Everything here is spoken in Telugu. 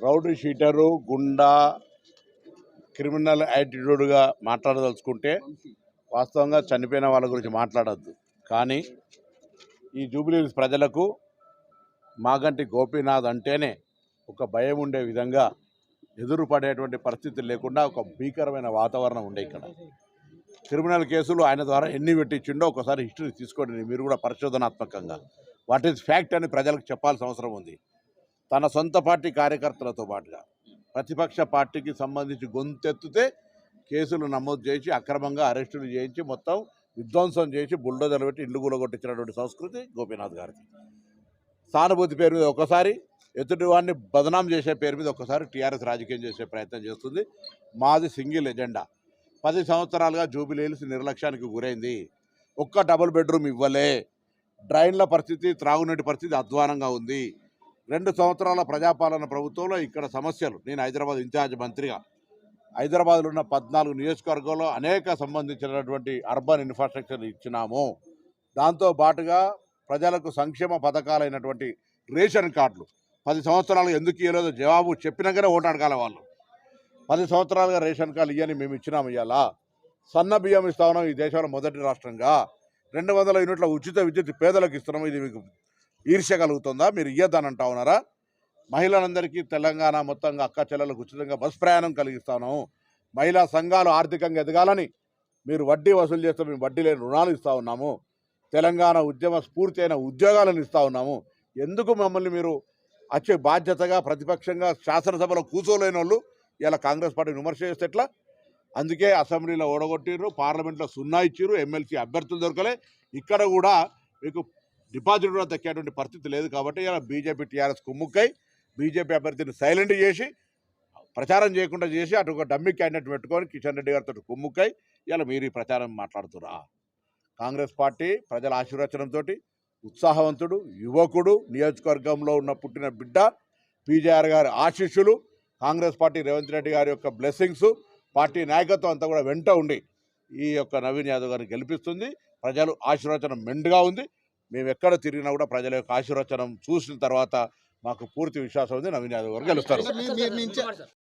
రౌడీ షీటరు గుండా క్రిమినల్ యాటిట్యూడ్గా మాట్లాడదలుచుకుంటే వాస్తవంగా చనిపోయిన వాళ్ళ గురించి మాట్లాడద్దు. కానీ ఈ జూబ్లీహిల్స్ ప్రజలకు మాగంటి గోపీనాథ్ అంటేనే ఒక భయం ఉండే విధంగా ఎదురు పడేటువంటి పరిస్థితి లేకుండా ఒక భీకరమైన వాతావరణం ఉండే. ఇక్కడ క్రిమినల్ కేసులు ఆయన ద్వారా ఎన్ని పెట్టించిండో ఒకసారి హిస్టరీ తీసుకోండి మీరు కూడా పరిశోధనాత్మకంగా. వాట్ ఈజ్ ఫ్యాక్ట్ అని ప్రజలకు చెప్పాల్సిన అవసరం ఉంది. తన సొంత పార్టీ కార్యకర్తలతో పాటుగా ప్రతిపక్ష పార్టీకి సంబంధించి గొంతెత్తితే కేసులు నమోదు చేసి అక్రమంగా అరెస్టులు చేయించి మొత్తం విధ్వంసం చేసి బుల్డోజర్లు పెట్టి ఇల్లు కూలగొట్టించినటువంటి సంస్కృతి గోపీనాథ్ గారిది. సానుభూతి పేరు మీద ఒకసారి, ఎదుటి వాడిని బదనాం చేసే పేరు మీద ఒకసారి టీఆర్ఎస్ రాజకీయం చేసే ప్రయత్నం చేస్తుంది. మాది సింగిల్ ఎజెండా. 10 సంవత్సరాలుగా జూబ్లీహిల్స్ నిర్లక్ష్యానికి గురైంది. ఒక్క డబుల్ బెడ్రూమ్ ఇవ్వలే. డ్రైన్ల పరిస్థితి, త్రాగునీటి పరిస్థితి అధ్వానంగా ఉంది. 2 సంవత్సరాల ప్రజాపాలన ప్రభుత్వంలో ఇక్కడ సమస్యలు, నేను హైదరాబాద్ ఇన్ఛార్జ్ మంత్రిగా హైదరాబాద్లో ఉన్న 14 నియోజకవర్గాల్లో అనేక సంబంధించినటువంటి అర్బన్ ఇన్ఫ్రాస్ట్రక్చర్ ఇచ్చినాము. దాంతో పాటుగా ప్రజలకు సంక్షేమ పథకాలైనటువంటి రేషన్ కార్డులు 10 సంవత్సరాలు ఎందుకు ఇవ్వలేదో జవాబు చెప్పినాకనే ఓటు అడగాలి వాళ్ళు. 10 సంవత్సరాలుగా రేషన్ కార్డులు ఇవ్వని మేము ఇచ్చినాము. ఇవాళ సన్న బియ్యం ఇస్తా ఉన్నాం. ఈ దేశంలో మొదటి రాష్ట్రంగా 200 యూనిట్ల ఉచిత విద్యుత్ పేదలకు ఇస్తున్నాము. ఇది మీకు ఈర్ష్య కలుగుతుందా? మీరు ఇయ్యద్దని అంటా ఉన్నారా? మహిళలందరికీ తెలంగాణ మొత్తంగా అక్క చెల్లెలకు ఉచితంగా బస్ ప్రయాణం కలిగిస్తాను. మహిళా సంఘాలు ఆర్థికంగా ఎదగాలని మీరు వడ్డీ వసూలు చేస్తే మేము వడ్డీ లేని రుణాలు ఇస్తూ ఉన్నాము. తెలంగాణ ఉద్యమ స్ఫూర్తి అయిన ఉద్యోగాలను ఇస్తూ ఉన్నాము. ఎందుకు మమ్మల్ని మీరు వచ్చే బాధ్యతగా ప్రతిపక్షంగా శాసనసభలో కూర్చోలేని వాళ్ళు ఇలా కాంగ్రెస్ పార్టీ విమర్శ చేస్తే ఎట్లా? అందుకే అసెంబ్లీలో ఓడగొట్టిర్రు, పార్లమెంట్లో 0 ఇచ్చిర్రు, ఎమ్మెల్సీ అభ్యర్థులు దొరకలే. ఇక్కడ కూడా మీకు డిపాజిట్ కూడా దక్కేటువంటి పరిస్థితి లేదు. కాబట్టి ఇలా బీజేపీ టీఆర్ఎస్ కుమ్ముక్కై బీజేపీ అభ్యర్థిని సైలెంట్ చేసి ప్రచారం చేయకుండా చేసి అటు ఒక డమ్మీ క్యాండిడేట్ పెట్టుకొని కిషన్ రెడ్డి గారితో కుమ్ముక్కై ఇలా మీరు ఈ ప్రచారం మాట్లాడుతురా? కాంగ్రెస్ పార్టీ ప్రజల ఆశీర్వచనంతో ఉత్సాహవంతుడు, యువకుడు, నియోజకవర్గంలో ఉన్న పుట్టిన బిడ్డ, పీజేఆర్ గారి ఆశీస్సులు, కాంగ్రెస్ పార్టీ రేవంత్ రెడ్డి గారి యొక్క బ్లెస్సింగ్స్, పార్టీ నాయకత్వం అంతా కూడా వెంట ఉండి ఈ యొక్క నవీన్ యాదవ్ గారిని గెలిపిస్తుంది. ప్రజలు ఆశీర్వచనం మెండుగా ఉంది. మేము ఎక్కడ తిరిగినా కూడా ప్రజల యొక్క ఆశీర్వచనం చూసిన తర్వాత మాకు పూర్తి విశ్వాసం ఉంది నవీన్ యాదవ్ గారు గెలుస్తారు.